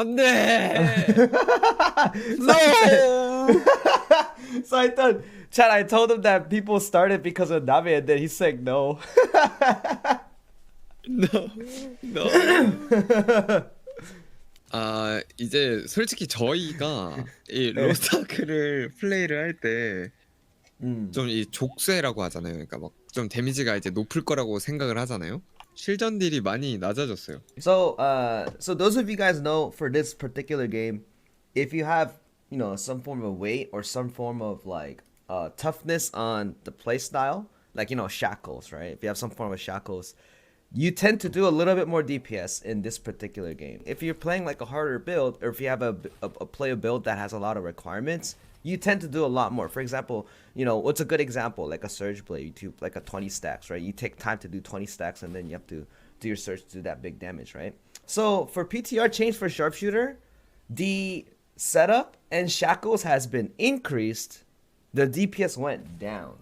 안돼. So No. so I thought, Chad, I told him that people started because of Nave, and then he's saying no. No. No. 아, 이제 솔직히 저희가 이 네. 로스타크를 플레이를 할 때 음. 좀 이 족쇄라고 하잖아요. 그러니까 막 좀 데미지가 이제 높을 거라고 생각을 하잖아요. 실전 딜이 많이 낮아졌어요. So those of you guys know, for this particular game, if you have, some form of weight or some form of like toughness on the play style, like shackles, right? If you have some form of shackles, you tend to do a little bit more DPS in this particular game. If you're playing like a harder build, or if you have a play build that has a lot of requirements, you tend to do a lot more. For example, what's a good example? Like a Surge Blade, you do like a 20 stacks, right? You take time to do 20 stacks, and then you have to do your Surge to do that big damage, right? So for PTR change for Sharpshooter, the setup and shackles has been increased. The DPS went down.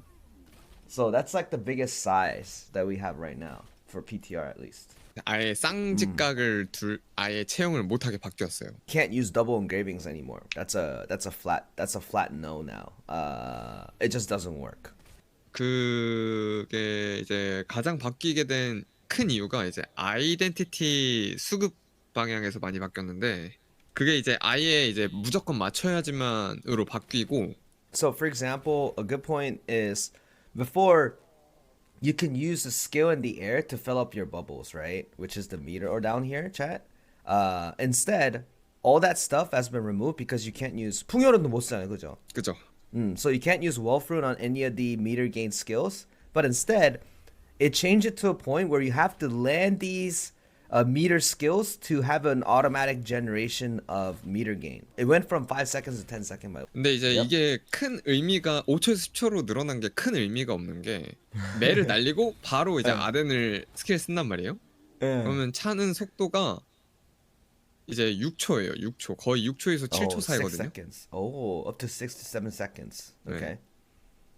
So that's like the biggest size that we have right now. For PTR at least. 아예 쌍직각을 아예 채용을 못하게 바뀌었어요. Can't use double engravings anymore. That's a flat no now. It just doesn't work. 그게 이제 가장 바뀌게 된 큰 이유가 이제 아이덴티티 수급 방향에서 많이 바뀌었는데 그게 이제 아예 이제 무조건 맞춰야지만으로 바뀌고. So for example, a good point is before you can use the skill in the air to fill up your bubbles, right? Which is the meter or down here, chat. Instead, all that stuff has been removed because you can't use 풍요로도 못 쓰잖아요, 그죠? 그죠? So you can't use Wolf Rune on any of the meter gain skills, but instead, it changed it to a point where you have to land these meter skills to have an automatic generation of meter gain. It went from 5 seconds to 10 seconds. 근데 이제 Yep. 이게 큰 의미가 5초에서 10초로 늘어난 게 큰 의미가 없는 게 매를 날리고 바로 이제 아덴을 스킬 쓴단 말이에요. 그러면 차는 속도가 이제 6초예요. 6초. 거의 6초에서 7초 사이거든요. 6 seconds. Oh, up to 6 to 7 seconds. Okay. 네.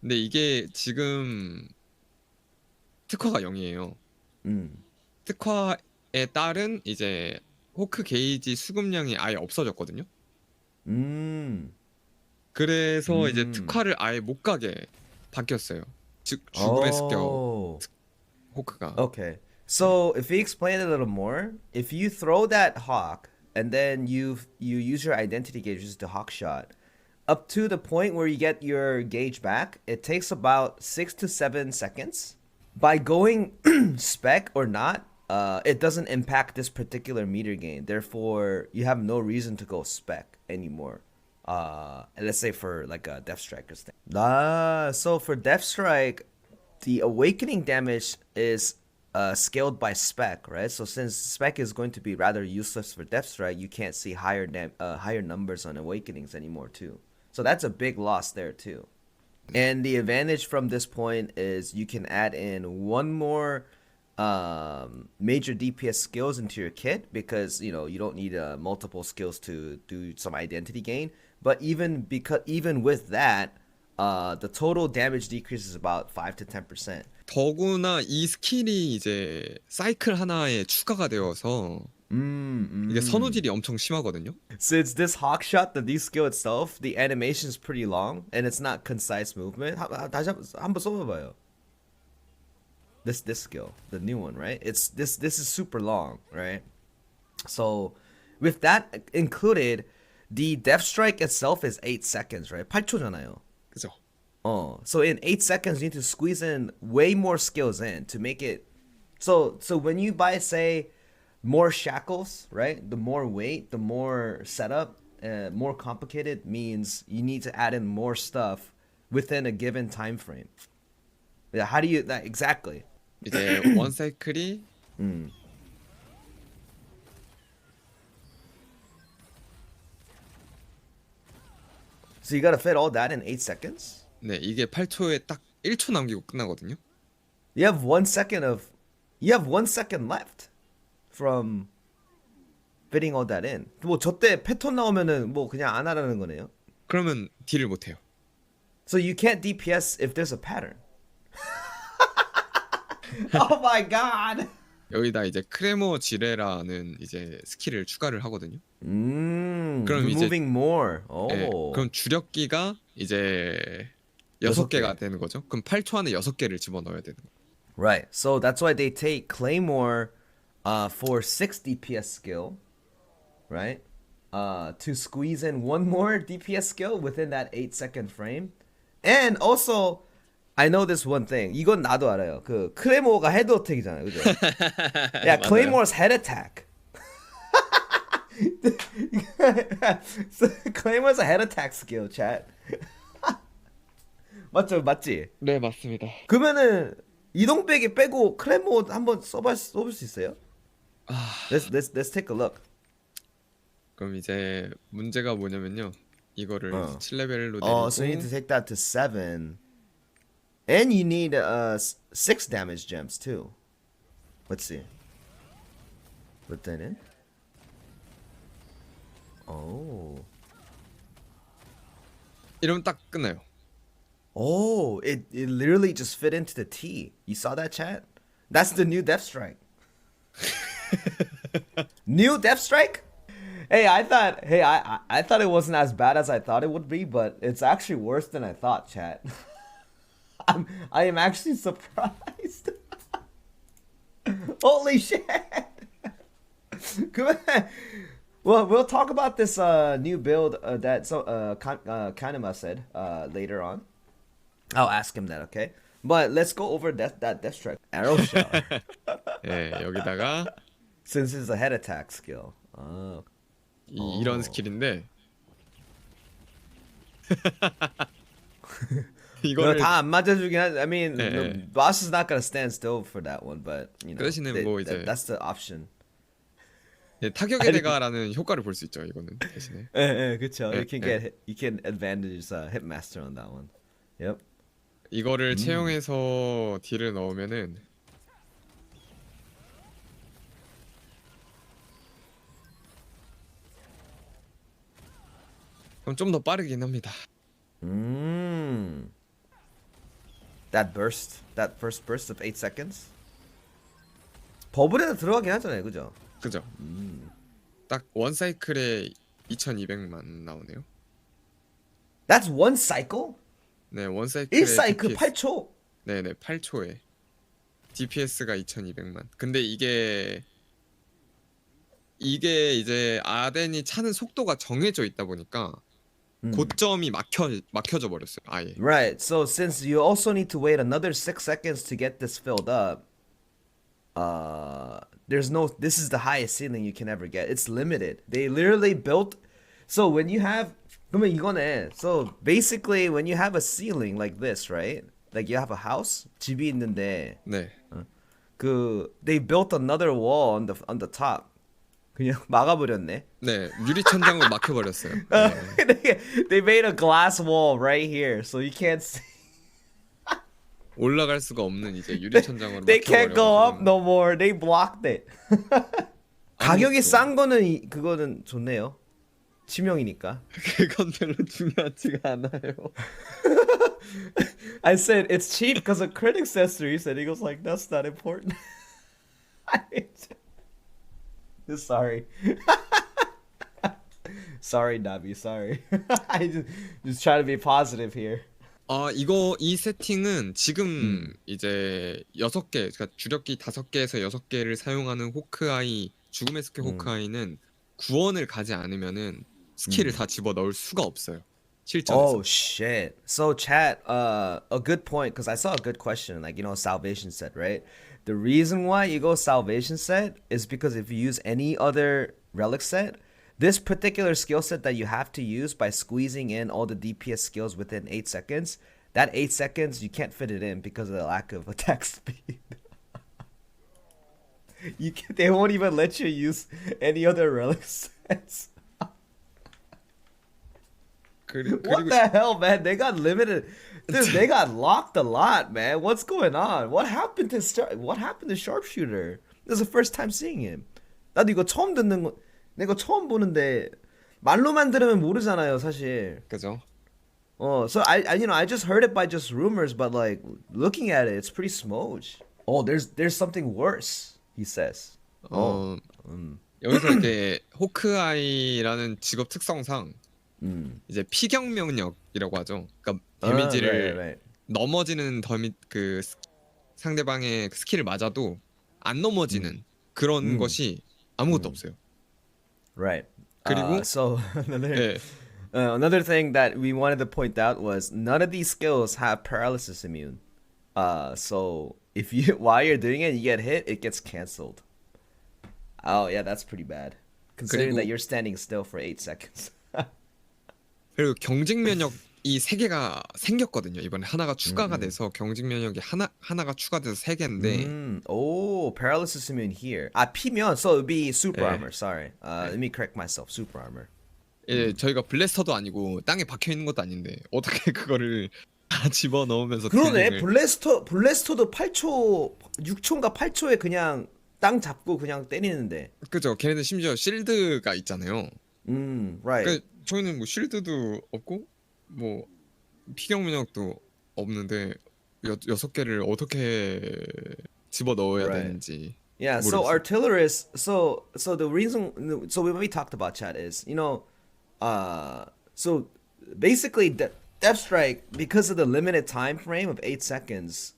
근데 이게 지금 특화가 0이에요. 특화에 따른 이제 호크 게이지 수급량이 아예 없어졌거든요. 그래서 이제 특화를 아예 못 가게 바뀌었어요. 즉 죽음의 습격 호크가. Okay. So if we explain it a little more, if you throw that hawk and then you use your identity gauges to hawk shot up to the point where you get your gauge back, it takes about 6 to 7 seconds. By going spec or not, it doesn't impact this particular meter gain. Therefore, you have no reason to go spec anymore. Let's say for like a Death Strike or thing. So for Death Strike, the awakening damage is scaled by spec, right? So since spec is going to be rather useless for Death Strike, you can't see higher numbers on awakenings anymore too. So that's a big loss there too. And the advantage from this point is you can add in one more major DPS skills into your kit because you don't need multiple skills to do some identity gain. But even with that, the total damage decrease is about 5 to 10%. 더구나 이 스킬이 이제 사이클 하나에 추가가 되어서 이게 선우질이 엄청 심하거든요. Since this hawk shot, the D skill itself, the animation is pretty long and it's not concise movement. 다시 한번 써봐요. This skill, the new one, right? This is super long, right? So with that included, the Death Strike itself is 8 seconds, right? 8초잖아요. 그죠? So in 8 seconds, you need to squeeze in way more skills in to make it. So when you buy, say, more shackles, right? The more weight, the more setup, more complicated means you need to add in more stuff within a given time frame. Yeah, how do you that exactly? 이제 원 사이클이 So you gotta fit all that in 8 seconds? 네, 이게 8초에 딱 1초 남기고 끝나거든요. You have 1 second left from fitting all that in. 뭐 저때 패턴 나오면은 뭐 그냥 안 하라는 거네요. 그러면 딜을 못 해요. So you can't DPS if there's a pattern. Oh my god. 여기다 이제 크레모 지레라는 이제 스킬을 추가를 하거든요. 그럼 removing more. 예, Oh. 그럼 주력기가 이제 여섯 6개가 개. 되는 거죠. 그럼 8초 안에 6개를 집어넣어야 되는 거예요. Right. So that's why they take Claymore for 6 DPS skill, right? To squeeze in one more DPS skill within that 8-second frame. And also, I know this one thing. 이건 나도 알아요. 그 클레모어가 헤드 어택이잖아요. 그죠? Yeah, 맞아요. Claymore's head attack. So, Claymore's a head attack skill, chat. 맞죠? 맞지? 네, 맞습니다. 그러면은 이동배기 빼고 클레모 한번 써볼 수 있어요? Let's take a look. 그럼 이제 문제가 뭐냐면요. 이거를 7레벨로 내리고 Oh, so you need to take that to 7. And you need 6 damage gems too. Let's see. Put that in. Oh. 이러면 딱 끝나요. Oh, it literally just fit into the T. You saw that, chat? That's the new Death Strike. New Death Strike? Hey, I thought it wasn't as bad as I thought it would be, but it's actually worse than I thought, chat. I am actually surprised. Holy shit. Well, we'll talk about this new build that Kanema said later on. I'll ask him that, okay? But let's go over that Death Strike. Arrow shot. 예, 여기다가 Since it's a head attack skill. Oh. 이런 스킬인데 이거를 다 안 맞아주긴 하지. I mean, 네, the 네. boss is not gonna stand still for that one, but you know, 그 대신에 뭐 이제 that's the option. 예, 타격의 대가라는 효과를 볼 수 있죠. 이거는 대신에. 예, 그렇죠. 예, You can advantage hitmaster on that one. Yep. 이거를 채용해서 딜을 넣으면은 그럼 좀 더 빠르긴 합니다. That first burst of 8 seconds. 버블에도 들어가긴 하잖아요, 그죠? 그죠? 딱 원 사이클에 2200만 나오네요. That's one cycle? 네, 원 사이클에 1사이클 DPS 8초? 네네, 8초에 DPS가 2200만. 근데 이게 이제 아덴이 차는 속도가 정해져 있다 보니까 고점이 막혀져 버렸어요. 아예. Right. So since you also need to wait another 6 seconds to get this filled up, this is the highest ceiling you can ever get. It's limited. They literally built. So when you have, 그러면 이거네. So basically, when you have a ceiling like this, right? Like you have a house, 집이 있는데, 네. they built another wall on the top. 그냥 막아버렸네. 네, 유리 천장으로 막혀 버렸어요. 네. They made a glass wall right here, so you can't see. 올라갈 수가 없는 이제 유리 천장으로 They 막혀 can't go up 버려. no more. They blocked it. 가격이 아무것도. 싼 거는 그거는 좋네요. 치명이니까. 그건 별로 중요하지가 않아요. I said it's cheap because a critic says so. He said he goes like that's not important. Sorry. Sorry, Nabi. Sorry. I just try to be positive here. 이 세팅은 지금 이제 6개, 그러니까 주력기 5개에서 6개를 사용하는 호크아이, 죽음의 스킬 호크아이는 구원을 가지 않으면은 스킬을 다 집어 넣을 수가 없어요. 실전에서. Oh shit. So chat, a good point because I saw a good question, like salvation set, right? The reason why you go salvation set is because if you use any other relic set, this particular skill set that you have to use by squeezing in all the DPS skills within 8 seconds, that 8 seconds you can't fit it in because of the lack of attack speed. They won't even let you use any other relic sets. What the hell, man? They got limited. Dude, they got locked a lot, man. What's going on? What happened to Sharpshooter? This is the first time seeing him. 나도 이거 처음 듣는 거, 내가 처음 보는데 말로만 들으면 모르잖아요, 사실. 그죠? So I just heard it by just rumors, but like looking at it, it's pretty smooch. Oh, there's something worse, he says. 여기서 이렇게 호크아이라는 직업 특성상 이제 피격 명령이라고 하죠. 그러니까 Right, 데미지를 right. 넘어지는 상대방의 스킬을 맞아도 안 넘어지는 그런 Mm, 것이 아무것도 mm. 없어요. Right. 그리고 So 예, another thing that we wanted to point out was none of these skills have paralysis immune. So if you while you're doing it, you get hit, it gets canceled. Oh yeah, that's pretty bad. Considering that 그리고 you're standing still for 8 seconds. 그리고 경직 면역이 세 개가 생겼거든요. 이번에 하나가 추가가 Mm-mm. 돼서 경직 면역이 하나가 추가돼서 세 개인데 Oh, paralysis immune here. 피면, so it would be super 예, armor. Sorry. 예. Let me correct myself. Super armor. 예, 저희가 블래스터도 아니고 땅에 박혀 있는 것도 아닌데 어떻게 그거를 다 집어 넣으면서 그러네. 딜링을 블래스터도 8초, 6초인가 8초에 그냥 땅 잡고 그냥 때리는데. 그죠? 걔네들 심지어 실드가 있잖아요. Right. 그 저희는 뭐 실드도 없고 뭐 피격 면역도 없는데 여섯 개를 어떻게 집어 넣어야 Right. 되는지 Yeah, so 모르겠어요. artillerists, so the reason, so what we talked about, chat, is, so basically Depth Strike, because of the limited time frame of 8 seconds,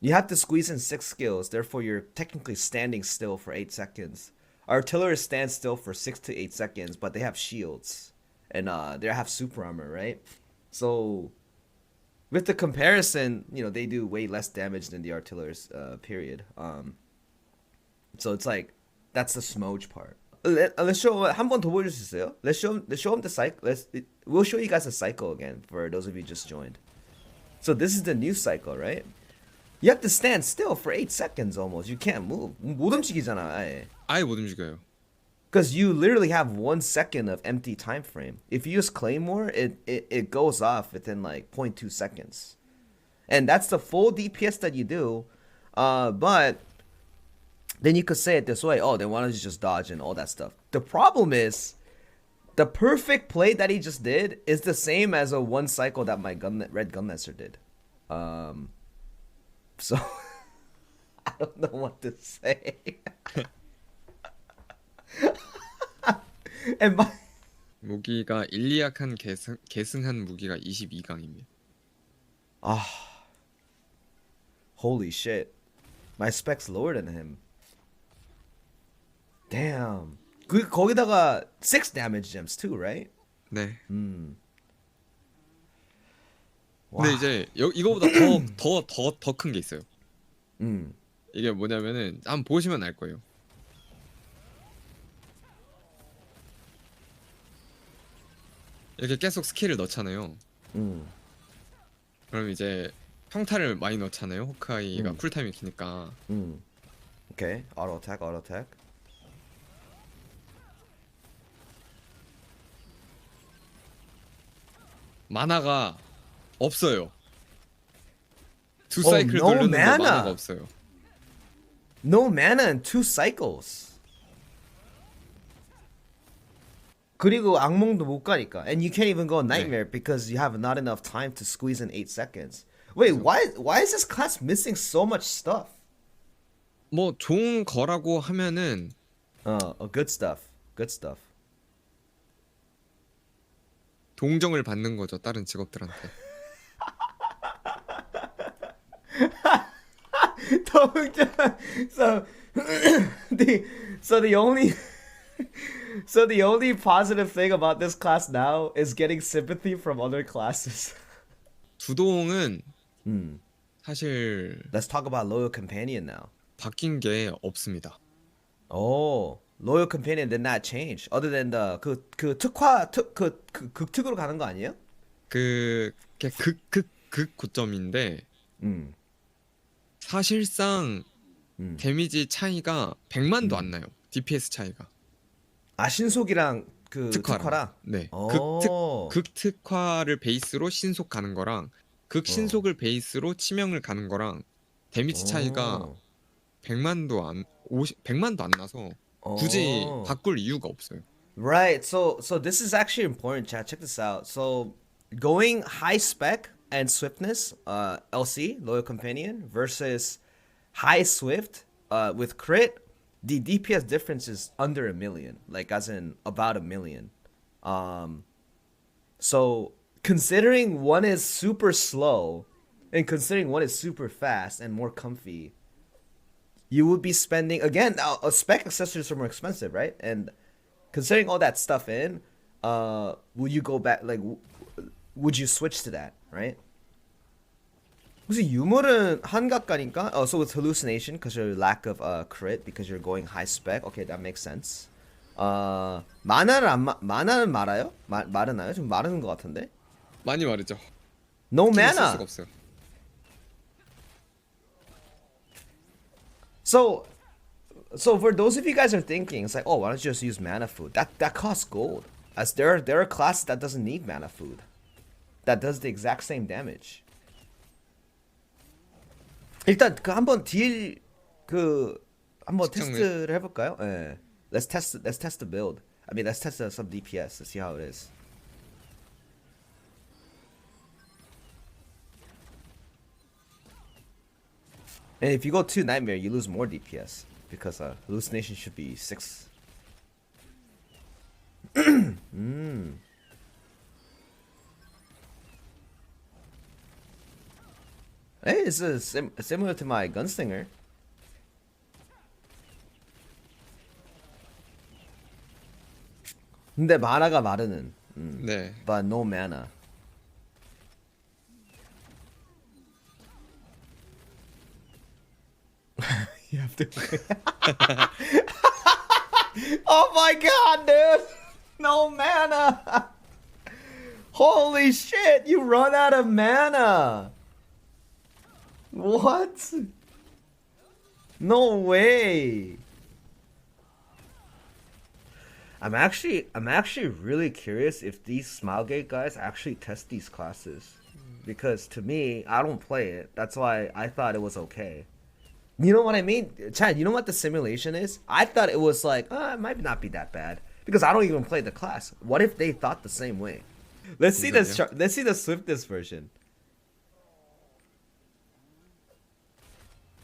you have to squeeze in 6 skills, therefore you're technically standing still for 8 seconds. Artillerists stand still for 6 to 8 seconds, but they have shields, and they have super armor, right? So with the comparison, they do way less damage than the artillerists, period. So it's like that's the smooch part. Let's show 한번 더 보여줄 수 있어요? Let's show them the cycle. We'll show you guys the cycle again for those of you just joined. So this is the new cycle, right? You have to stand still for 8 seconds almost. You can't move. 못 움직이잖아, 아예. 아예 못 움직여요. Because you literally have 1 second of empty time frame. If you use Claymore, it goes off within like 0.2 seconds. And that's the full DPS that you do. But then you could say it this way, oh, then why don't you just dodge and all that stuff? The problem is, the perfect play that he just did is the same as a one cycle that my red gunlancer did. So I don't know what to say. And my 무기가 일리약한 계승한 무기가 22강입니다. holy shit, my spec's lower than him. Damn. 거기다가 6 damage gems too, right? 네. 와. 근데 이제 이거보다 더 큰 게 있어요. 이게 뭐냐면은 한번 보시면 알 거예요. 이렇게 계속 스킬을 넣잖아요. 그럼 이제 평타를 많이 넣잖아요. 호크아이가 쿨타임이 기니까. Okay, auto attack. 만화가 없어요. 두 Oh, 사이클 no 돌렸는데 mana. 만화가 없어요. No mana in 2 cycles. 그리고 악몽도 못 가니까. And you can't even go nightmare because you have not enough time to squeeze in 8 seconds. Wait, why is this class missing so much stuff? 뭐 좋은 거라고 하면은 Good stuff. Good stuff. 동정을 받는 거죠. 다른 직업들한테. So the only so the only positive thing about this class now is getting sympathy from other classes. 두동은 사실 Let's talk about loyal companion now. 바뀐 게 없습니다. Oh, loyal companion did not change other than the 그 특화 극특으로 가는 거 아니에요? 그게 극 고점인데 사실상 데미지 차이가 100만도 안 나요. DPS 차이가. 신속이랑 그 특화랑. 특화랑. 네. 오. 극특화를 베이스로 신속 가는 거랑 극신속을 베이스로 치명을 가는 거랑 데미지 차이가 100만도 안 나서 굳이 바꿀 이유가 없어요. Right. So this is actually important, chat. Check this out. So going high spec and swiftness, LC, loyal companion, versus high swift with crit the DPS difference is under a million, like as in about a million. So considering one is super slow and considering one is super fast and more comfy, you would be spending again. Spec accessories are more expensive, right? And considering all that stuff in, would you go back? Like, would you switch to that, right? 혹시 유물은 한각가니까 so it's hallucination because your lack of crit because you're going high spec. Okay, that makes sense. 마나는 말아요? 마르나요? 좀 마르는 것 같은데. 많이 마르죠. No 쓸 mana. 수가 없어요. So for those of you guys are thinking, it's like, oh, why don't you just use mana food? That costs gold. As there are classes that doesn't need mana food, that does the exact same damage. 일단 그 한번 한번 테스트를 해볼까요? 예. Let's test the build. I mean, let's test some DPS to see how it is. And if you go 2 Nightmare, you lose more DPS because hallucination should be 6. Hey, it's similar to my Gunslinger. 근데 마나가 마르는. 네. But no mana. You have to. Oh my god, dude! No mana! Holy shit, you run out of mana! What? No way! I'm actually really curious if these Smilegate guys actually test these classes. Because to me, I don't play it. That's why I thought it was okay. You know what I mean? Chad, you know what the simulation is? I thought it was like, it might not be that bad. Because I don't even play the class. What if they thought the same way? Let's see the Swiftest version.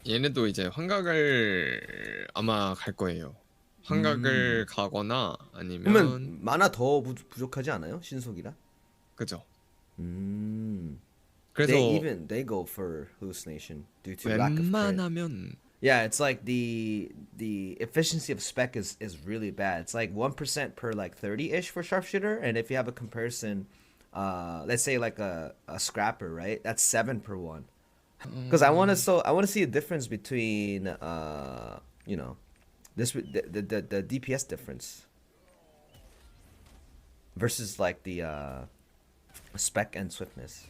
얘네도 이제 환각을 아마 갈 거예요. 환각을 가거나 아니면 그러면 마나 더 부족하지 않아요? 신속이라? 그죠. They 그래서 go for hallucination due to lack of crit. 웬만하면 Yeah, it's like the efficiency of spec is really bad. It's like 1% per like 30-ish for sharpshooter, and if you have a comparison, let's say like a scrapper, right? That's 7 per 1. Because I want to see a difference between you know, the DPS difference versus like the spec and swiftness.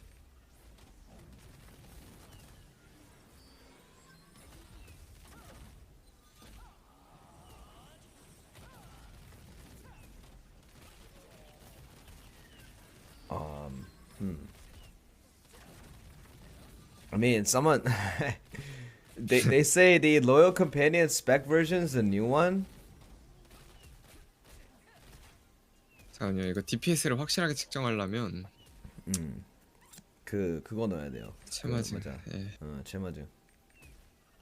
I mean, someone they say the Loyal Companion spec version is the new one. 잠깐만요. 이거 DPS를 확실하게 측정하려면 그거 넣어야 돼요. 체마징. 맞아. 예. 체마징.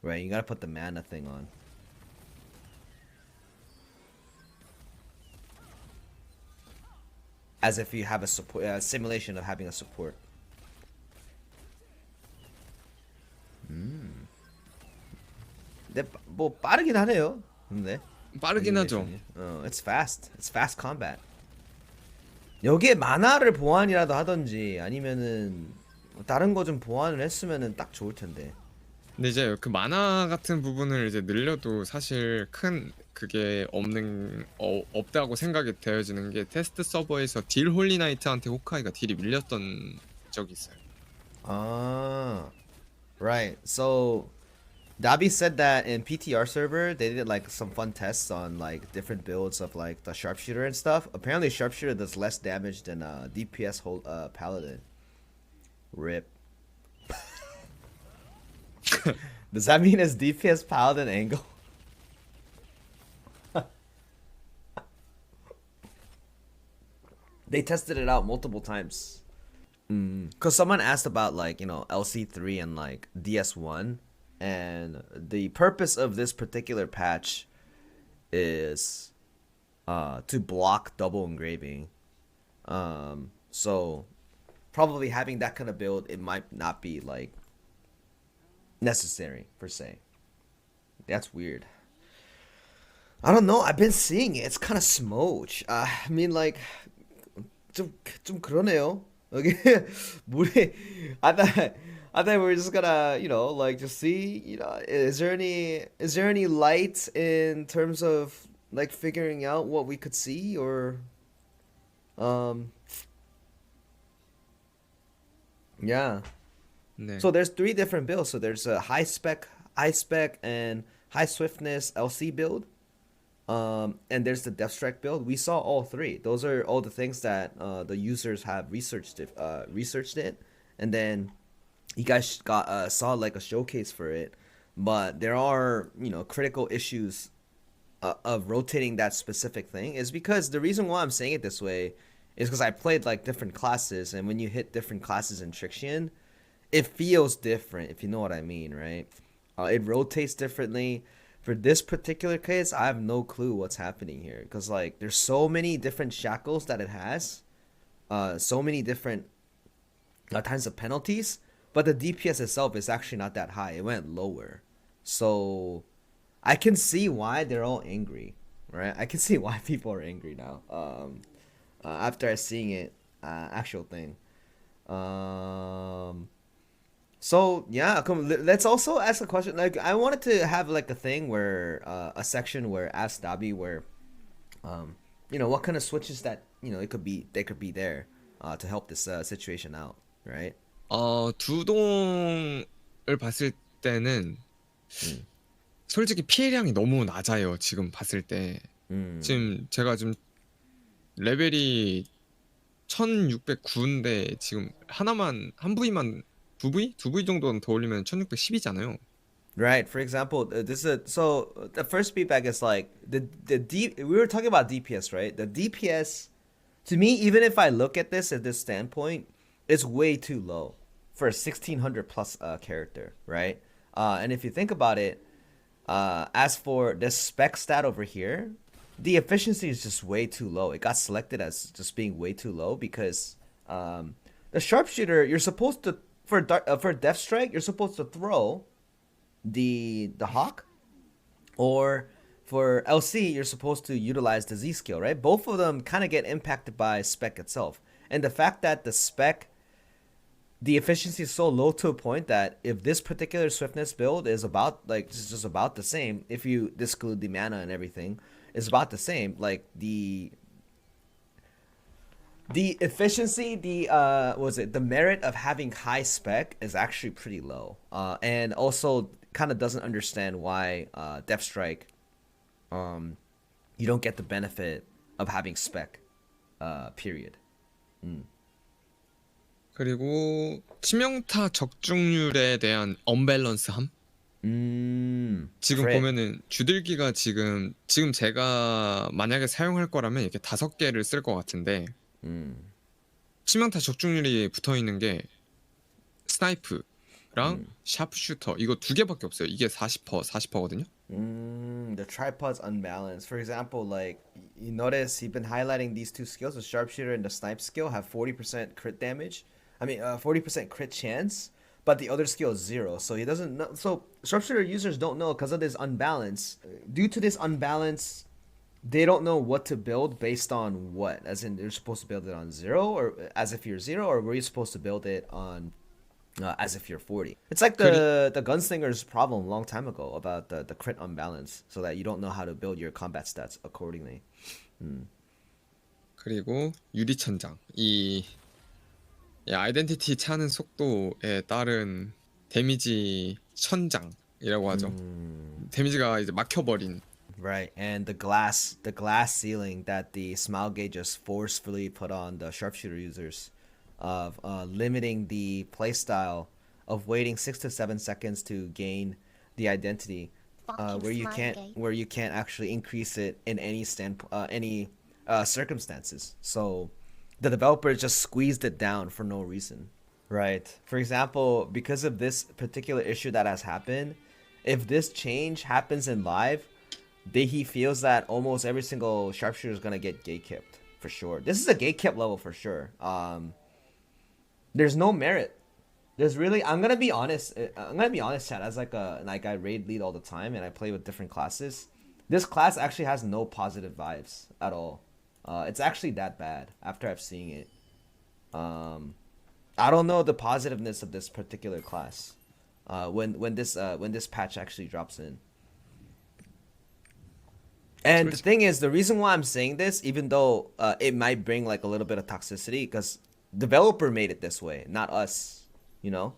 Right, you gotta put the mana thing on. As if you have a support, simulation of having a support. 근데 뭐 빠르긴 하네요. 근데 빠르긴 하죠. it's fast. It's fast combat. 여기에 만화를 보완이라도 하던지 아니면은 다른 거 좀 보완을 했으면은 딱 좋을 텐데. 근데 이제 그 만화 같은 부분을 이제 늘려도 사실 큰 그게 없다고 생각이 되어지는 게 테스트 서버에서 딜 홀리나이트한테 호카이가 딜이 밀렸던 적이 있어요. Right. So Dabi said that in PTR server they did like some fun tests on like different builds of like the sharpshooter and stuff. Apparently sharpshooter does less damage than DPS paladin. Rip. Does that mean it's DPS paladin angle? They tested it out multiple times. Because someone asked about like, you know, LC3 and like DS1, and the purpose of this particular patch is to block double engraving. So probably having that kind of build, it might not be like necessary per se. That's weird. I don't know. I've been seeing it. It's kind of smooch. I mean, like 좀 그러네요. Okay, 물이. I thought we were just gonna, like just see, is there any light in terms of like figuring out what we could see or um yeah. 네. So there's three different builds. So there's a high spec and high swiftness LC build. And there's the Death Strike build. We saw all three. Those are all the things that the users have researched it, and then you guys got saw like a showcase for it. But there are critical issues of rotating that specific thing. Is because the reason why I'm saying it this way is because I played like different classes, and when you hit different classes in Trixion, it feels different, if you know what I mean, right? It rotates differently. For this particular case, I have no clue what's happening here because like there's so many different shackles that it has, so many different kinds of penalties, but the DPS itself is actually not that high. It went lower, so I can see why they're all angry, right? I can see why people are angry now. After seeing it, actual thing. So yeah, let's also ask a question. Like, I wanted to have like a thing where a section where ask Dabi where, what kind of switches that they could be there, to help this situation out, right? 두동을 봤을 때는 음, 솔직히 피해량이 너무 낮아요. 지금 봤을 때. 지금 제가 좀 레벨이 1609인데 지금 한 부위만 두 부위 정도는 더 올리면 1610이잖아요. Right. For example, so the first feedback is like we were talking about DPS, right? The DPS to me, even if I look at this standpoint, it's way too low for a 1600 plus character, right? And if you think about it, as for this spec stat over here, the efficiency is just way too low. It got selected as just being way too low because the sharpshooter, you're supposed to for Death Strike, you're supposed to throw the hawk, or for LC, you're supposed to utilize the Z skill, right? Both of them kind of get impacted by spec itself, and the fact that the spec, the efficiency is so low to a point that if this particular swiftness build is about like just about the same, if you exclude the mana and everything, it's about the same. Like the efficiency, the merit of having high spec is actually pretty low. And also kind of doesn't understand why Death Strike, you don't get the benefit of having spec. Period. 그리고 치명타 적중률에 대한 언밸런스함? 지금 crit. 보면은 주들기가 지금 제가 만약에 사용할 거라면 이렇게 5개를 쓸 것 같은데 치명타 적중률이 붙어 있는 게 스나이프랑 샤프슈터 이거 2개밖에 없어요. 이게 40%거든요. The tripod's unbalanced. For example, like you notice he's been highlighting these two skills, the sharpshooter and the snipe skill have 40% crit damage. 40% crit chance, but the other skill is 0. So he doesn't know. So sharpshooter users don't know because of this unbalance. Due to this unbalance, they don't know what to build based on what. As in, they're supposed to build it on 0, or as if you're 0, or were you supposed to build it on as if you're 40? It's like the gunslinger's problem a long time ago about the crit unbalance, so that you don't know how to build your combat stats accordingly. 그리고 유리천장 이 아이덴티티 차는 속도에 따른 데미지 천장이라고 하죠. 데미지가 이제 막혀버린. Right, and the glass ceiling that the smile gauges forcefully put on the sharpshooter users, of limiting the playstyle of waiting 6 to 7 seconds to gain the identity, where you can't actually increase it in any circumstances. So the developer just squeezed it down for no reason. Right. For example, because of this particular issue that has happened, if this change happens in live, he feels that almost every single sharpshooter is gonna get gatekept for sure. This is a gatekept level for sure. There's no merit. There's really. I'm gonna be honest. Chat. As I raid lead all the time and I play with different classes. This class actually has no positive vibes at all. It's actually that bad after I've seen it. I don't know the positiveness of this particular class. When this patch actually drops in. And the thing is, the reason why I'm saying this, even though it might bring like a little bit of toxicity, because developer made it this way, not us, you know?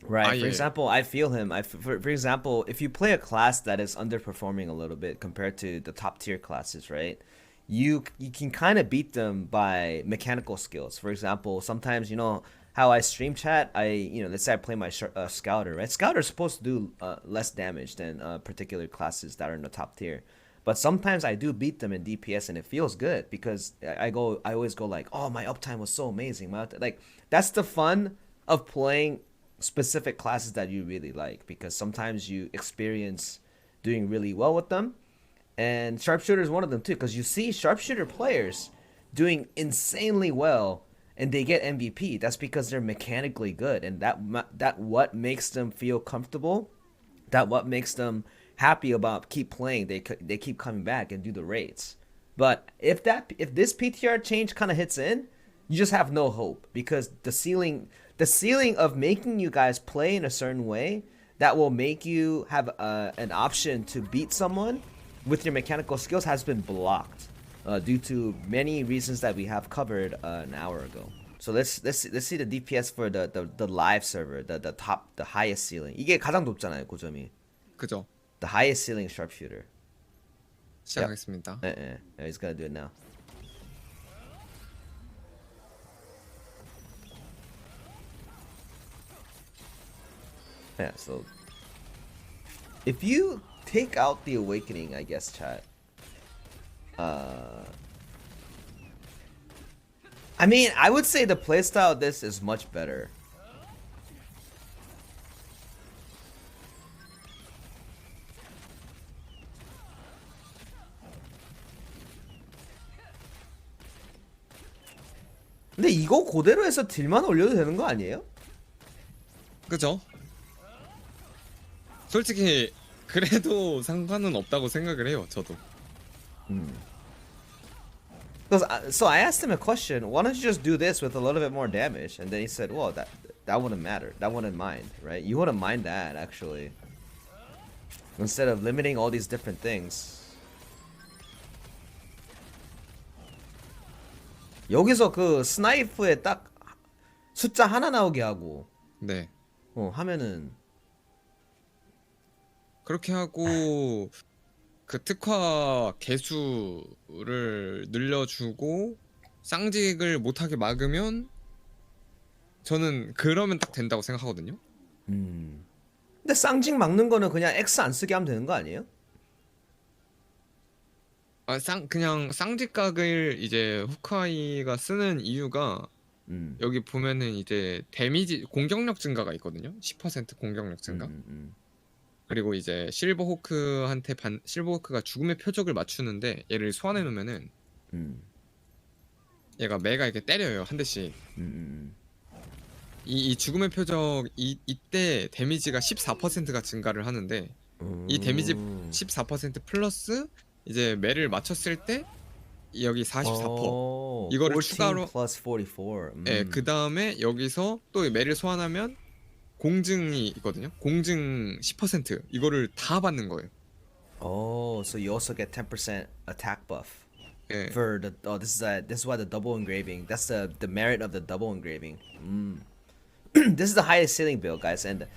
Right. For example, I feel him. For example, if you play a class that is underperforming a little bit compared to the top tier classes, right? You can kind of beat them by mechanical skills. For example, sometimes, you know, how I stream chat, let's say I play my Scouter, right? Scouter is supposed to do less damage than particular classes that are in the top tier. But sometimes I do beat them in DPS and it feels good because I always go like, oh, my uptime was so amazing. Like, that's the fun of playing specific classes that you really like, because sometimes you experience doing really well with them. And Sharpshooter is one of them too, because you see Sharpshooter players doing insanely well and they get MVP. That's because they're mechanically good, and that what makes them feel comfortable, that what makes them happy about keep playing. They keep coming back and do the raids. But if this PTR change kind of hits in, you just have no hope, because the ceiling of making you guys play in a certain way that will make you have an option to beat someone with your mechanical skills has been blocked due to many reasons that we have covered an hour ago. So let's see the DPS for the live server, the highest ceiling. 이게 가장 높잖아요, 고점이. 그죠. The highest ceiling sharpshooter. 시작하겠습니다. Yeah, he's gonna do it now. Yeah, so if you take out the awakening, I guess, chat. I mean, I would say the playstyle of this is much better. 근데 이거 그대로 해서 딜만 올려도 되는 거 아니에요? 그죠? 솔직히 그래도 상관은 없다고 생각을 해요, 저도. So I asked him a question. Why don't you just do this with a little bit more damage? And then he said, "Well, that wouldn't matter. That wouldn't mind, right? You wouldn't mind that actually. Instead of limiting all these different things." 여기서 그 스나이프에 딱 숫자 하나 나오게 하고. 네. 하면은. 그렇게 하고 그 특화 개수를 늘려주고 쌍직을 못하게 막으면 저는 그러면 딱 된다고 생각하거든요. 근데 쌍직 막는 거는 그냥 X 안 쓰게 하면 되는 거 아니에요? 그냥 쌍직각을 이제 후카이가 쓰는 이유가 여기 보면은 이제 데미지 공격력 증가가 있거든요. 10% 공격력 증가. 그리고 이제 실버호크가 죽음의 표적을 맞추는데 얘를 소환해 놓으면은 얘가 매가 이렇게 때려요, 한 대씩. 이 죽음의 표적 이때 데미지가 14%가 증가를 하는데 이 데미지 14% 플러스 이제 매를 맞췄을 때 여기 44%. 이거를 추가로 네, 그다음에 여기서 또 매를 소환하면 공증이 있거든요. 공증 10% 이거를 다 받는 거예요. Oh, so you also get 10% attack buff. 네. For the this is why the double engraving. That's the merit of the double engraving. This is the highest ceiling build, guys, and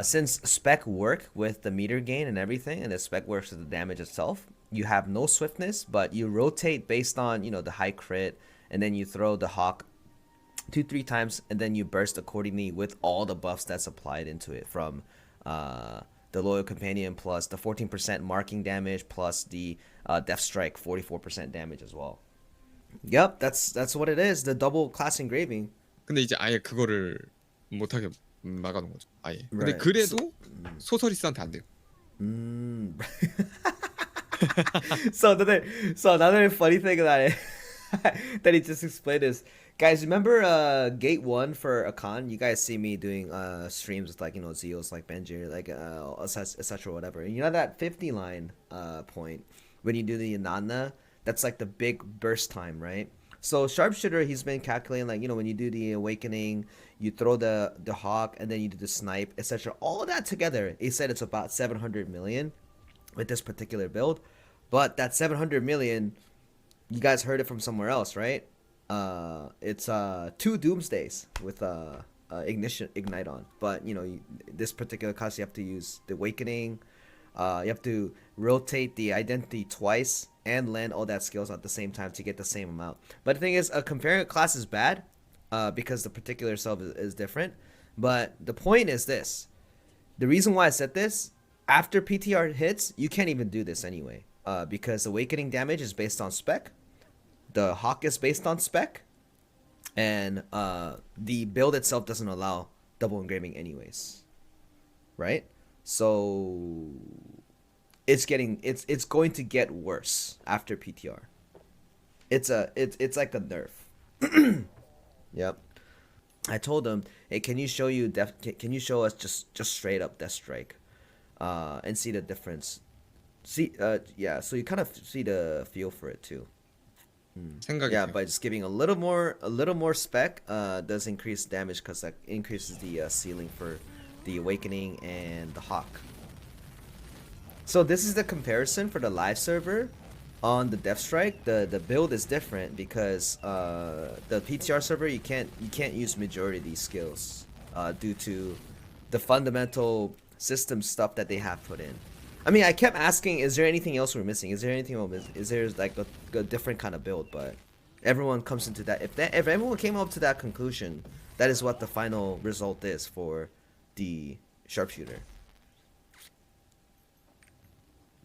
since spec work with the meter gain and everything, and the spec works with the damage itself, you have no swiftness, but you rotate based on, you know, the high crit, and then you throw the hawk 2-3 times, and then you burst accordingly with all the buffs that's applied into it, from the loyal companion plus the 14% marking damage plus the death strike 44% damage as well. Yep, that's what it is. The double class engraving. 근데 이제 아예 그거를 못하게 막아놓은 거죠. 아예. 근데 Right. 그래도 소서리스한테 안 돼요. Mm. So another funny thing that that he just explained is, guys, remember gate 1 for a con? You guys see me doing streams with like, you know, Zeals like Benji, like etc whatever. And you know that 50 line point when you do the Inanna, that's like the big burst time, right? So Sharpshooter, he's been calculating like, you know, when you do the awakening, you throw the hawk and then you do the snipe, etc. All of that together, he said it's about 700 million with this particular build. But that 700 million, you guys heard it from somewhere else, right? It's 2 Doomsdays with ignite on. But you know, this particular class you have to use the awakening. You have to rotate the identity twice and land all that skills at the same time to get the same amount. But the thing is, comparing a class is bad because the particular self is different. But the point is this: the reason why I said this, after PTR hits, you can't even do this anyway, because awakening damage is based on spec, the hawk is based on spec, and the build itself doesn't allow double engraving anyways, right? So it's going to get worse after PTR. It's like a nerf. Yep. I told him, hey, can you show us just straight up Death Strike, and see the difference. Yeah, so you kind of see the feel for it too. 생각이 Yeah, 돼요. by just giving a little more spec does increase damage because that increases the ceiling for the awakening and the hawk. So this is the comparison for the live server. On the Death Strike, the build is different because the PTR server you can't use majority of these skills due to the fundamental system stuff that they have put in. I mean, I kept asking, is there anything else we're missing? Is there anything we're missing? Is there like a different kind of build? But everyone comes into that. If everyone came up to that conclusion, that is what the final result is for the Sharpshooter.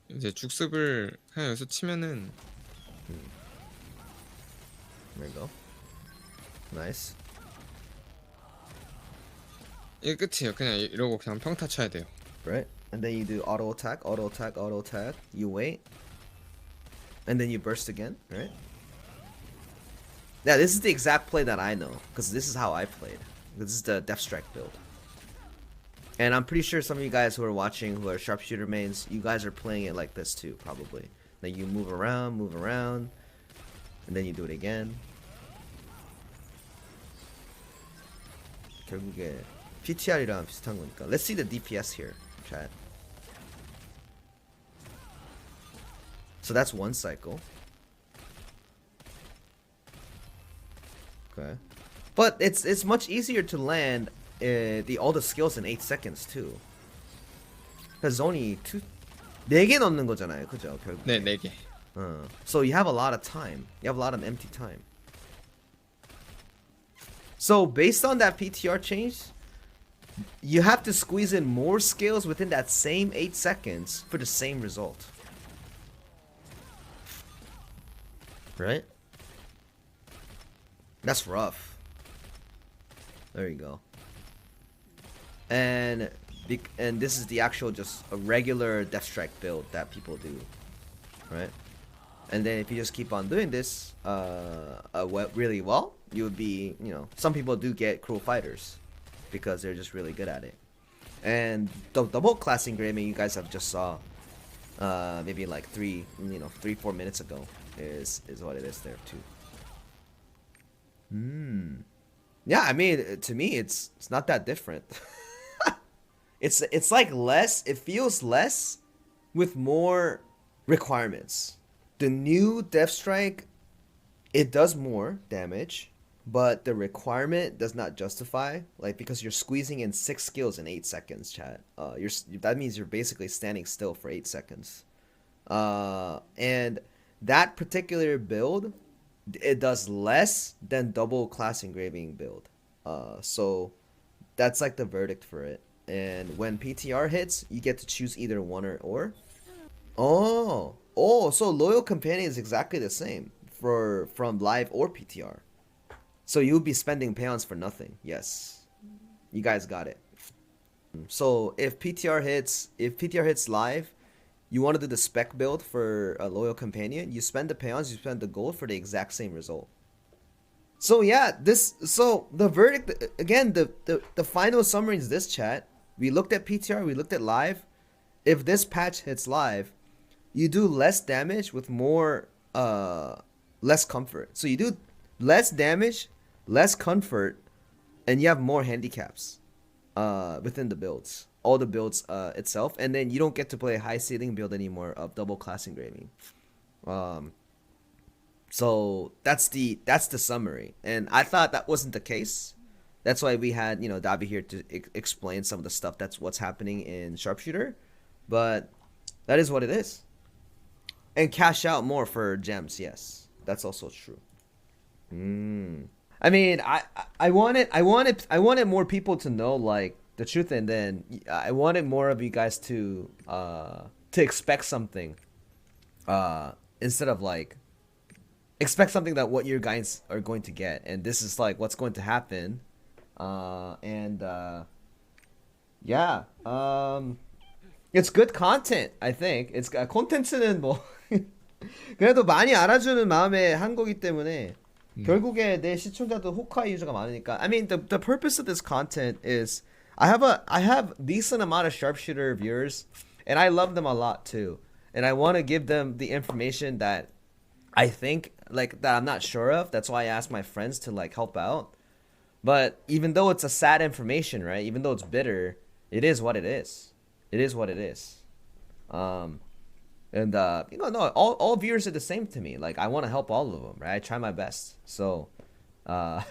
이제 죽습을 그냥 여기서 치면은 There you go. Nice. 이게 끝이에요. 그냥 이러고 그냥 평타 쳐야 돼요. Right? And then you do auto attack, auto attack, auto attack. You wait. And then you burst again, right? Yeah, this is the exact play that I know. Because this is how I played. This is the Death Strike build. And I'm pretty sure some of you guys who are watching who are Sharpshooter mains, you guys are playing it like this too, probably. Like you move around, and then you do it again. 결국에 PTR이랑 비슷한 거니까. Let's see the DPS here, chat. So that's one cycle. Okay. But it's much easier to land all the skills in 8 seconds too. There's only 4개 넣는 거잖아요, 그죠? 결국에. 네, 4개. So you have a lot of time. You have a lot of empty time. So based on that PTR change, you have to squeeze in more skills within that same 8 seconds for the same result. Right? That's rough. There you go. And this is the actual just a regular Death Strike build that people do, right? And then if you just keep on doing this really well, you would be, you know, some people do get Cruel Fighters because they're just really good at it. And the double class engraving you guys have just saw maybe like 3-4 minutes ago is what it is there too. Yeah, I mean, to me it's not that different. It's like less, it feels less with more requirements. The new Death Strike, it does more damage, but the requirement does not justify, like, because you're squeezing in 6 skills in 8 seconds, chat. That means you're basically standing still for 8 seconds. And that particular build, it does less than double class engraving build. So that's like the verdict for it. And when PTR hits, you get to choose either one or. Oh, so Loyal Companion is exactly the same from live or PTR. So you'll be spending peons for nothing. Yes. You guys got it. So if PTR hits live, you want to do the spec build for a loyal companion, you spend the peons, you spend the gold for the exact same result. So yeah, so the verdict again, the final summary is this, chat. We looked at PTR, we looked at live. If this patch hits live, you do less damage with more less comfort. So you do less damage, less comfort, and you have more handicaps within the builds. All the builds itself, and then you don't get to play a high ceiling build anymore of double class engraving. So that's the summary, and I thought that wasn't the case. That's why we had Dabi here to explain some of the stuff that's what's happening in Sharpshooter, but that is what it is. And cash out more for gems, yes, that's also true. I mean, I wanted more people to know like the truth, and then I wanted more of you guys to expect something instead of like expect something that what your guys are going to get, and this is like what's going to happen. Yeah, it's good content. I think it's 콘텐츠는 뭐 그래도 많이 알아주는 마음에 한 거기 때문에 결국에 내 시청자도 호카이 유저가 많으니까. I mean, the purpose of this content is I have decent amount of Sharpshooter viewers, and I love them a lot too, and I want to give them the information that I think like that I'm not sure of. That's why I ask my friends to like help out. But even though it's a sad information, right? Even though it's bitter, it is what it is. It is what it is. No, all viewers are the same to me. Like I want to help all of them, right? I try my best. So, I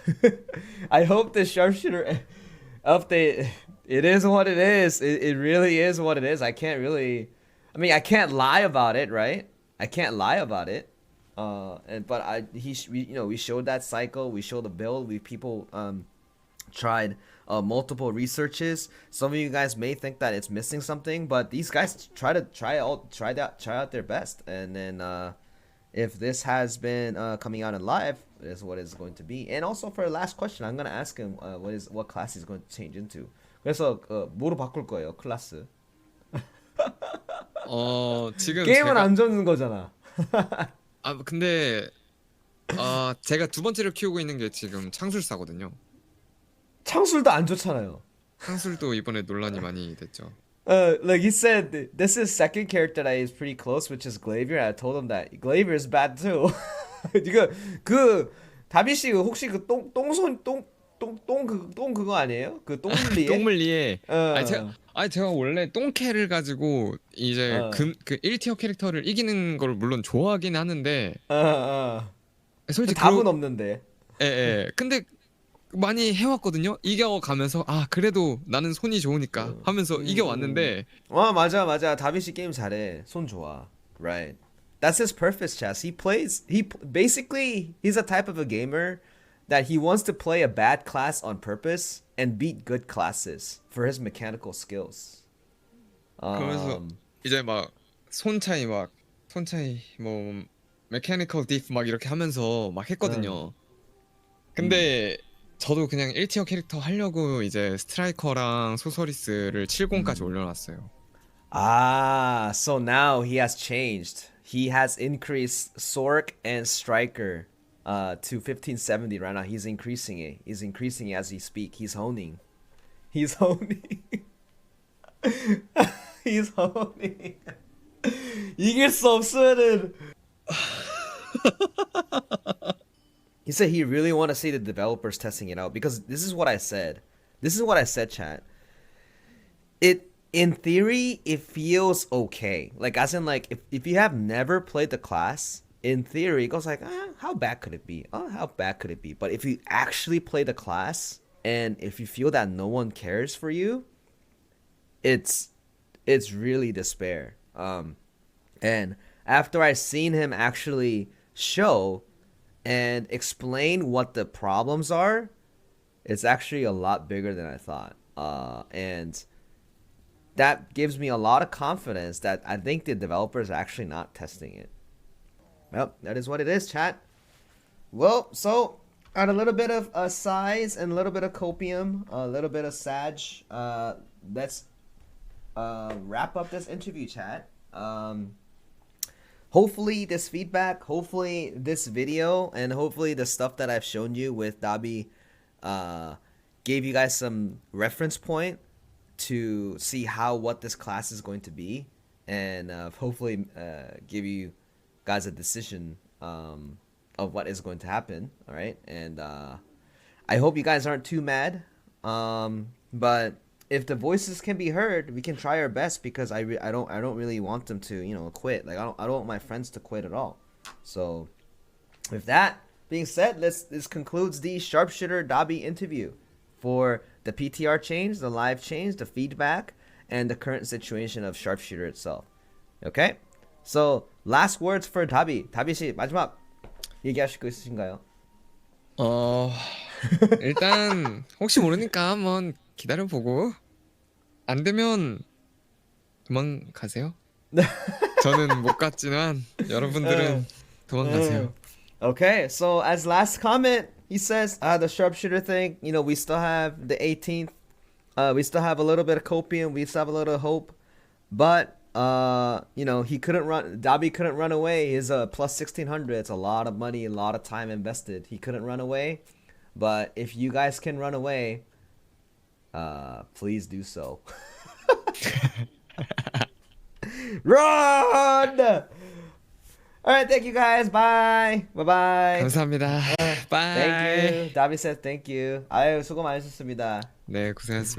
hope the Sharpshooter update. It is what it is. It really is what it is. I can't lie about it, right? I can't lie about it. We showed that cycle. We showed the build. People tried multiple researches. Some of you guys may think that it's missing something, but these guys try out their best. And then if this has been coming out in live, is what it's going to be. And also for the last question, I'm gonna ask him what class he's going to change into. 그래서 뭐로 바꿀 거예요, 클래스? 지금 게임은 안 젖는 거잖아. 근데 제가 두 번째로 키우고 있는 게 지금 창술사거든요. 창술도 안 좋잖아요. 창술도 이번에 논란이 많이 됐죠. Like he said, this is second character that is pretty close, which is Glavier. I told him that Glavier is bad too. 그 다비 씨 혹시 그 똥 그거 아니에요? 그 똥물리에? 똥물리에. 제가 원래 똥캐를 가지고 이제 그 1티어 캐릭터를 이기는 걸 물론 좋아하긴 하는데 솔직히 답은 없는데. 예. 근데 많이 해왔거든요. 이겨가면서 그래도 나는 손이 좋으니까 하면서 이겨왔는데. 맞아. 다비 씨 게임 잘해. 손 좋아. Right. That's his purpose, Chas. Basically he's a type of a gamer that he wants to play a bad class on purpose and beat good classes for his mechanical skills. 그러면서 이제 막 손 차이 뭐 mechanical diff 막 이렇게 하면서 막 했거든요. 근데 저도 그냥 1티어 캐릭터 하려고 이제 스트라이커랑 소서리스를 70까지 올려놨어요. So now he has changed. He has increased Sork and Striker to 1570 right now. He's increasing it. He's increasing it as he speak. He's honing. He's honing. 이길 수 없으면은. He said he really want to see the developers testing it out, because this is what I said. Chat. In theory, it feels okay. Like as in like if you have never played the class, in theory it goes like, how bad could it be? How bad could it be? But if you actually play the class and if you feel that no one cares for you, it's really despair. And after I seen him actually show and explain what the problems are, it's actually a lot bigger than I thought. And that gives me a lot of confidence that I think the developers are actually not testing it. Well, that is what it is, chat. Well, so add a little bit of size and a little bit of copium, a little bit of sag. let's wrap up this interview chat. Hopefully this feedback, hopefully this video, and hopefully the stuff that I've shown you with Dabi gave you guys some reference point to see what this class is going to be, and hopefully give you guys a decision of what is going to happen. All right, and I hope you guys aren't too mad, but if the voices can be heard, we can try our best, because I don't really want them to quit. Like I don't want my friends to quit at all. So with that being said, this concludes the Sharpshooter Dabi interview for the PTR change, the live change, the feedback, and the current situation of Sharpshooter itself. Okay? So last words for Dabi. 다비 씨 마지막 얘기하실 거 있으신가요? 일단 혹시 모르니까 한번 기다려보고 안 되면 도망가세요. 저는 못 갔지만 여러분들은 도망가세요. Okay, so as last comment, he says the Sharpshooter thing, we still have the 18th. We still have a little bit of copium. We still have a little hope. But, he couldn't run. Dabi couldn't run away. He's a plus 1600. It's a lot of money, a lot of time invested. He couldn't run away. But if you guys can run away, please do so. Run! All right, thank you guys. Bye. Bye-bye. 감사합니다. 바이. Thank you. Dabi said thank you. 아유, 수고 많으셨습니다. 네, 고생하셨습니다.